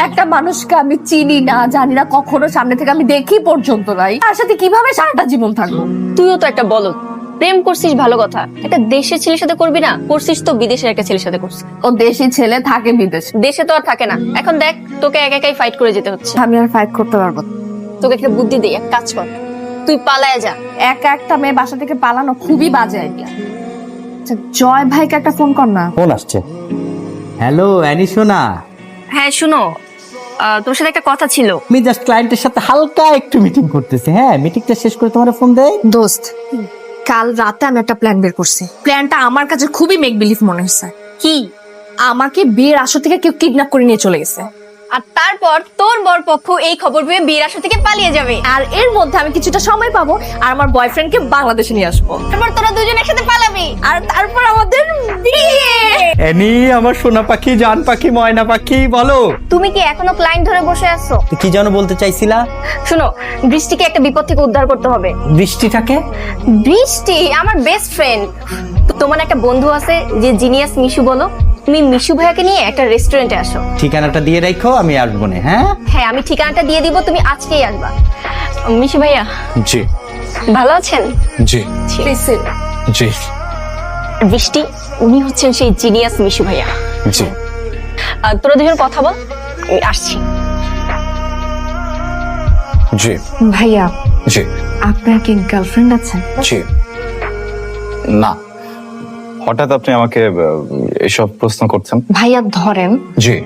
একটা মানুষকে আমি চিনি না, জানি না, কখনো সামনে থেকে আমি দেখি পর্যন্ত নাই, তার সাথে কিভাবে সারাটা জীবন থাকবো? তুইও তো একটা বলদ। প্রেম করছিস ভালো কথা, একটা দেশের ছেলের সাথে করবি না? করছিস তো বিদেশের একটা ছেলের সাথে করছিস। ও দেশি ছেলে থাকে বিদেশে, দেশে তো আর থাকে না। এখন দেখ, তোকে একা একাই ফাইট করে যেতে হচ্ছে। আমি আর ফাইট করতে পারবো না। তোকে একটা বুদ্ধি দেই, এক কাজ কর, তুই পালায়া যা। একা একটা মেয়ে বাসা থেকে পালানো খুবই বাজে আইডিয়া। জয় ভাইকে একটা ফোন কর না। ফোন আসছে। হ্যালো অ্যানি সোনা, হ্যাঁ শুনো, তোর সাথে একটা কথা ছিল। আমি জাস্ট ক্লায়েন্টের সাথে হালকা একটু মিটিং করতেছি। হ্যাঁ, মিটিংটা শেষ করে তোমার ফোন দেয়। দোস্ত, কাল রাতে আমি একটা প্ল্যান বের করছি। প্ল্যানটা আমার কাছে খুবই মেক বিলিভ মনে হচ্ছে। কি? আমাকে বিয়ের আসর থেকে কেউ কিডন্যাপ করে নিয়ে চলে গেছে, আর তারপর তোর বরপক্ষ এই খবর পেয়ে বিয়ের আসর থেকে পালিয়ে যাবে। আর এর মধ্যে আমি কিছুটা সময় পাবো আর আমার বয়ফ্রেন্ডকে বাংলাদেশে নিয়ে আসবো। তারপর তোরা দুজন একসাথে পালাবি। আর তারপর আমাদের বিয়ে। অ্যানি, আমার সোনা পাখি, জান পাখি, ময়না পাখি, বলো তুমি কি এখনো ক্লায়েন্ট ধরে বসে আছো? কি যেন বলতে চাইছিলা? শুনো, বৃষ্টিকে একটা বিপদ থেকে উদ্ধার করতে হবে। বৃষ্টিটাকে? বৃষ্টি আমার বেস্ট ফ্রেন্ড। তোমার একটা বন্ধু আছে যে জিনিয়াস মিশু, বলো। তুমি মিশু ভাইয়াকে নিয়ে একটা রেস্টুরেন্টে আসো। ঠিকানাটা দিয়ে রাখো, আমি আসবো না। হ্যাঁ হ্যাঁ, আমি ঠিকানাটা দিয়ে দিব, তুমি আজকেই আসবা। মিশু ভাইয়া জি ভালো আছেন? জি প্রিসিল, জি বৃষ্টি, উনি হচ্ছেন সেই জিনিয়াস মিশু ভাইয়া। জি তোরা দুজন কথা বল, আমি আসছি। জি ভাইয়া জি আপনার কি গার্লফ্রেন্ড আছে? জি না, হঠাৎ আপনি আমাকে এসব প্রশ্ন করছেন? ভাইয়া ধরেন জি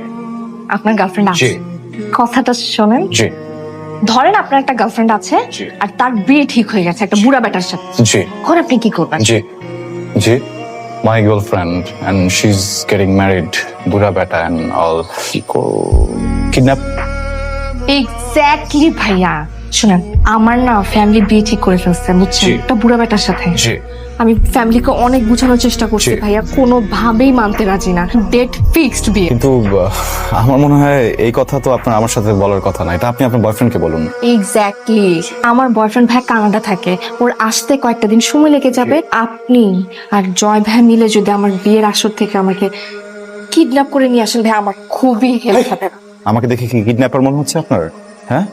আপনার গার্লফ্রেন্ড আছে, জি কথাটা শোনেন। জি ধরেন আপনার একটা গার্লফ্রেন্ড আছে জি। আর তার বিয়ে ঠিক হয়ে গেছে একটা বুড়া বেটার সাথে, জি এখন আপনি কি করবেন? জি জি my girlfriend and she's getting married, বুড়া বেটা and all, kidnap? এক্স্যাক্টলি ভাইয়া, শুনেন আমার না ফ্যামিলি বিয়ে ঠিক করে ফেলছে বুঝছেন, জি। একটা বুড়া বেটার সাথে। জি আমি ফ্যামিলিকে অনেক বোঝানোর চেষ্টা করছি জি। ভাইয়া, কোনোভাবেই মানতে রাজি না। ডেট ফিক্সড বিয়ে। কিন্তু আমার মনে হয় এই কথা তো আপনার আমার সাথে বলার কথা না, এটা আপনি আপনার বয়ফ্রেন্ডকে বলুন। এক্স্যাক্টলি, আমার বয়ফ্রেন্ড ভাই কানাডা থাকে, ওর আসতে কয়েকটা দিন সময় লেগে যাবে। আপনি আর জয় ভাই মিলে যদি আমার বিয়ের আসর থেকে আমাকে কিডন্যাপ করে নিয়ে আসেন ভাই, আমার খুবই হেল্প হবে। আমাকে দেখে কি কিডন্যাপার মনে হচ্ছে আপনার? হ্যাঁ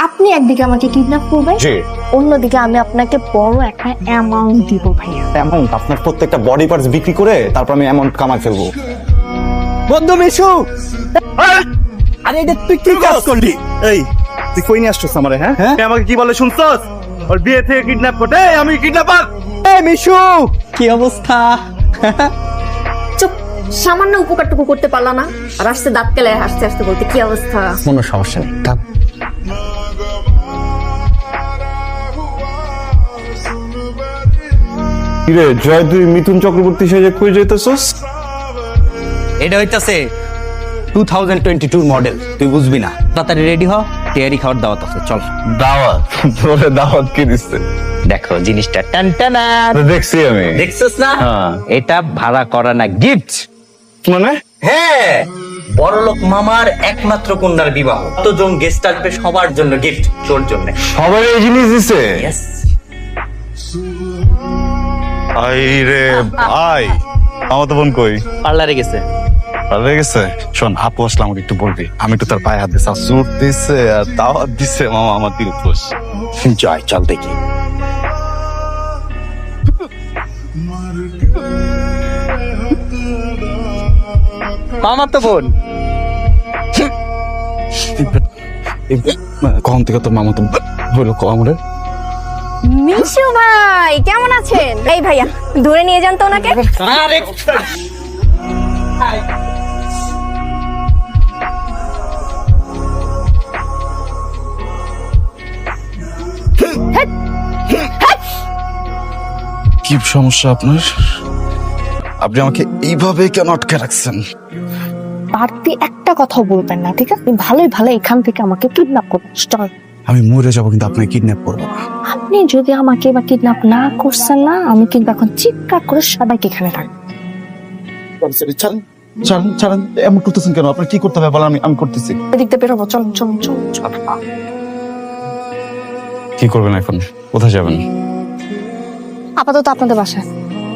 আপনি একদিকে আমাকে কিডন্যাপ করবেন, জি। অন্যদিকে আমি আপনাকে বড় একটা অ্যামাউন্ট দিব ভাইয়া। অ্যামাউন্ট? আপনার প্রত্যেকটা বডি পার্টস বিক্রি করে তারপর আমি অ্যামাউন্ট কামাই ফেলবো। বন্ধু মিশু, আরে এটা তুই কি কাজ করলি? এই তুই কই নিয়ে আসছিস আমারে? হ্যাঁ হ্যাঁ? তুই আমাকে কি বলে শুনছস? ওর বিয়ে থেকে কিডন্যাপ করতে? এই, আমি কিডন্যাপার? এই মিশু, কি অবস্থা? চুপ, সামান্য উপকারটুকু করতে পারলা না, আর আসতে দাঁত কেলায় হাসতে হাসতে বলতে কি অবস্থা। কোনো সমস্যা নেই, থাক। কিরে জয়, তুই মিথুন চক্রবর্তী সেজে কই যাইতেছস? এটা হইতাছে 2022 মডেল, তুই বুঝবি না। তাড়াতাড়ি রেডি হ, টিয়ারি খাওয়ার দাওয়াত আছে, চল। দাওয়াত? তোরে দাওয়াত কি দিচ্ছে? দেখো জিনিসটা টানটানা, দেখছি আমি। দেখছস না? হ্যাঁ। এটা ভাড়া করা না, গিফট। মানে? হ্যাঁ, বড়লোক মামার একমাত্র কন্যার বিবাহ, কতজন গেস্ট আসবে সবার জন্য গিফট, তোর জন্য। সবাই এই জিনিস দিছে? Yes. আই রে ভাই, আমার তো বোন কই? পার্লারে গেছে। ভালো গেছে। শোন, আপু আসলে আমাকে একটু বলবি, আমি একটু তার পায়ে হাত দিছি। সুট দিছে আর দাওয়াত দিছে মামা, আমার দিল খুশ। জয়, চল দেখি। মামা তো বোন। কখন থেকে তোর মামা তো হইলো আমারে? মিশু ভাই কেমন আছেন? এই ভাইয়া ধরে নিয়ে যান তো ওনাকে। আরে কি সমস্যা আপনার? আপনি আমাকে এইভাবে কেন আটকে রাখছেন? বাড়তি একটা কথা বলবেন না, ঠিক আছে? ভালোই ভালো এখান থেকে আমাকে কিডন্যাপ করবেন। চল, আমি মরে যাবো কিন্তু আপনাকে কিডন্যাপ করবো না। আপনি যদি আমাকে এবার কিডন্যাপ না করছেন না, আমি কিন্তু এখন চিৎকার করে সবাইকে এখানে রাখবো। ছাড়েন ছাড়েন ছাড়েন, এমন করতেছেন কেন? আপনার কি করতে হবে বলেন, আমি করতেছি। এদিক দিয়ে বেরোবো, চল চল চল চল। কি করবেন এখন? কোথায় যাবেন? আপাতত আপনাদের বাসায়।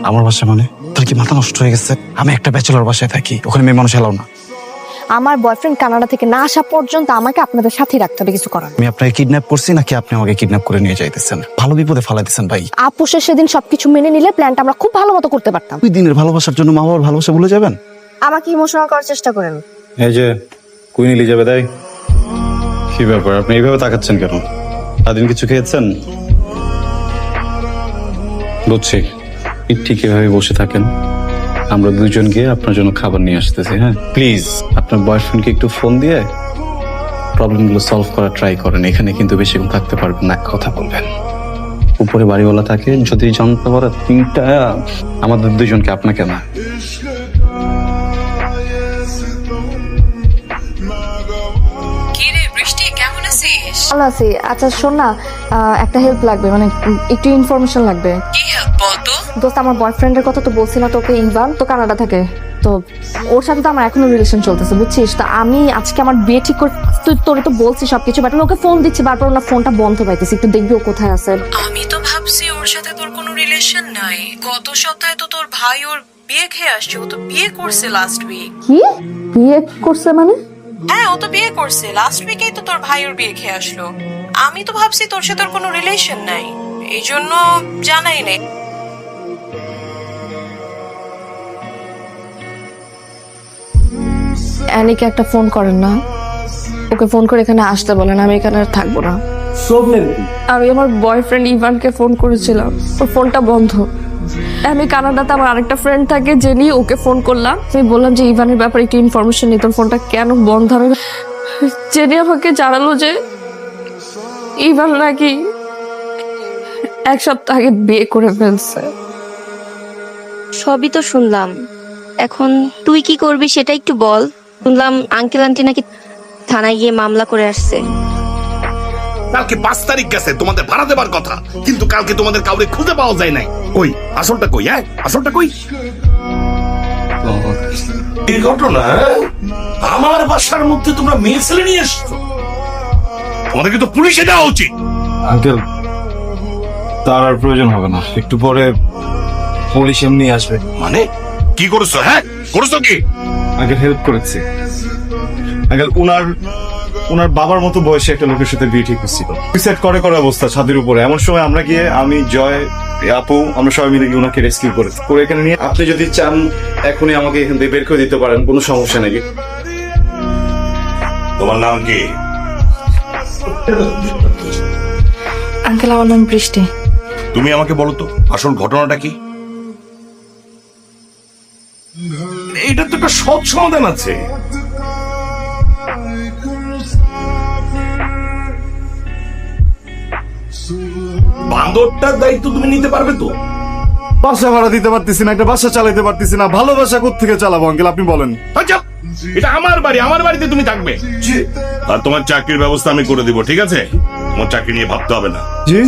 আমার বাসায় মানে? তোর কি মাথা নষ্ট হয়ে গেছে? আমি একটা ব্যাচেলর বাসায় থাকি, ওখানে মেয়ে মানুষ এলাও না। আমার বয়ফ্রেন্ড কানাডা থেকে না আসা পর্যন্ত আমাকে আপনাদের সাথেই রাখতে হবে, কিছু করার নেই। আমি আপনাকে কিডন্যাপ করছি নাকি আপনি আমাকে কিডন্যাপ করে নিয়ে যাইতেছেন? ভালো বিপদে ফালাইতেছেন ভাই। আপুসের সেদিন সবকিছু মেনে নিলে প্ল্যানটা আমরা খুব ভালো মতো করতে পারতাম। 2 দিনের ভালোবাসার জন্য মা বাবার ভালোবাসা ভুলে যাবেন? আমাকে ইমোশনাল করার চেষ্টা করেন। এই যে কুইন এলিজাবেথ, কি ব্যাপার আপনি এইভাবে তাকাচ্ছেন কেন? সারাদিন কিছু খেয়েছেন? বুঝছি, ঠিক এভাবে বসে থাকেন, আমরা দুজন গিয়ে আপনার জন্য খাবার নিয়ে আসতেছি। হ্যাঁ প্লিজ আপনার বয়ফ্রেন্ডকে একটু ফোন দিয়ে প্রবলেমগুলো সলভ করার ট্রাই করেন। এখানে কিন্তু বেশিক্ষণ থাকতে পারবেন না, কথা বলবেন। উপরে বাড়িওয়ালা থাকে, যদি জানতে পারে তিনটা আমাদের দুজনকে, আপনাকে না। ভালো আছি। আচ্ছা শোন না, একটা হেল্প লাগবে, মানে একটু ইনফরমেশন লাগবে। কি হেল্প বলতো? দোস্ত, আমার বয়ফ্রেন্ডের কথা তো বলছি না তোকে, ইভান তো কানাডা থাকে, তো ওর সাথে তো আমার এখনো রিলেশন চলতেছে, বুঝছিস? তো আমি আজকে আমার বিয়ে ঠিক করে, তুই তোরে তো বলছি সবকিছু, বাট আমি ওকে ফোন দিচ্ছি বারবার, ওনার ফোনটা বন্ধ পাইতেছি, একটু দেখবি ও কোথায় আছে। আমি তো ভাবছি ওর সাথে তোর কোনো রিলেশন নাই। গত সপ্তাহে তো তোর ভাই ওর বিয়ে খেয়ে আসছে, ও তো বিয়ে করছে লাস্ট উইক। কি বিয়ে করছে মানে? হ্যাঁ, ও তো বিয়ে করছে লাস্ট উইকেই তো তোর ভাই ওর বিয়ে খেয়ে আসলো। আমি তো ভাবছি তোর সাথে ওর কোনো রিলেশন নাই, এই জন্য জানাই নেই। অ্যানিকে একটা ফোন করেন না, ওকে ফোন করে এখানে আসতে বলেন, আমি এখানে আর থাকবো না। আমি আমার বয়ফ্রেন্ড ইভানকে ফোন করেছিলাম, ওর ফোনটা বন্ধ। আমি কানাডাতে আমার আরেকটা ফ্রেন্ড থাকে, জেনি, ওকে ফোন করলাম। আমি বললাম যে ইভানের ব্যাপারে একটু ইনফরমেশন নিই, তোর ফোনটা কেন বন্ধ হবে। জেনি আমাকে জানালো যে ইভান নাকি 1 সপ্তাহ আগে বিয়ে করে ফেলছে। সবই তো শুনলাম, এখন তুই কি করবি সেটা একটু বল। শুনলাম আঙ্কেল আন্টি নাকি থানায় গিয়ে মামলা করে আসছে। কালকে 5 তারিখ গেছে তোমাদের ভাড়া দেবার কথা, কিন্তু কালকে তোমাদের কাউরে খুঁজে পাওয়া যায় নাই। কই আসলটা কই? হ্যাঁ আসলটা কই? এই ঘটনা আমার বাসার মধ্যে তোমরা মেয়ে ছেলে নিয়ে এসছো, তোমাদেরকে তো পুলিশে দেওয়া উচিত। আঙ্কেল, তার আর প্রয়োজন হবে না, একটু পরে পুলিশ এমনি আসবে। মানে কি করছো? হ্যাঁ করছো কি? আঙ্কেল হেল্প করেছে। আঙ্কেল ওনার বাবার মতো বয়সে একটা লোকের সাথে বিয়ে ঠিক হচ্ছিল, সুইসাইড করে অবস্থা ছাদের উপরে। এমন সময় আমরা গিয়ে, আমি, জয়, আপু, আমরা সবাই মিলে গিয়ে ওনাকে রেস্কিউ করে এখানে নিয়ে। আপনি যদি চান এখনই আমাকে এখান থেকে বের করে দিতে পারেন, কোনো সমস্যা নেই। তোমার নাম কি? আঙ্কেল, আমার নাম বৃষ্টি। তুমি আমাকে বলো তো আসল ঘটনাটা কি? এটা তো একটা সৎ সমাধান আছে। বান্দরটার দায়িত্ব তুমি নিতে পারবে তো? বাসা ভাড়া দিতে পারতেছি না, একটা বাসা চালাইতে পারতেছি না, ভালোবাসা কোত্থেকে চালাবো আঙ্কেল আপনি বলেন? আচ্ছা, এটা আমার বাড়ি, আমার বাড়িতে তুমি থাকবে। আর তোমার চাকরির ব্যবস্থা আমি করে দিব, ঠিক আছে? তোমার চাকরি নিয়ে ভাবতে হবে না। জি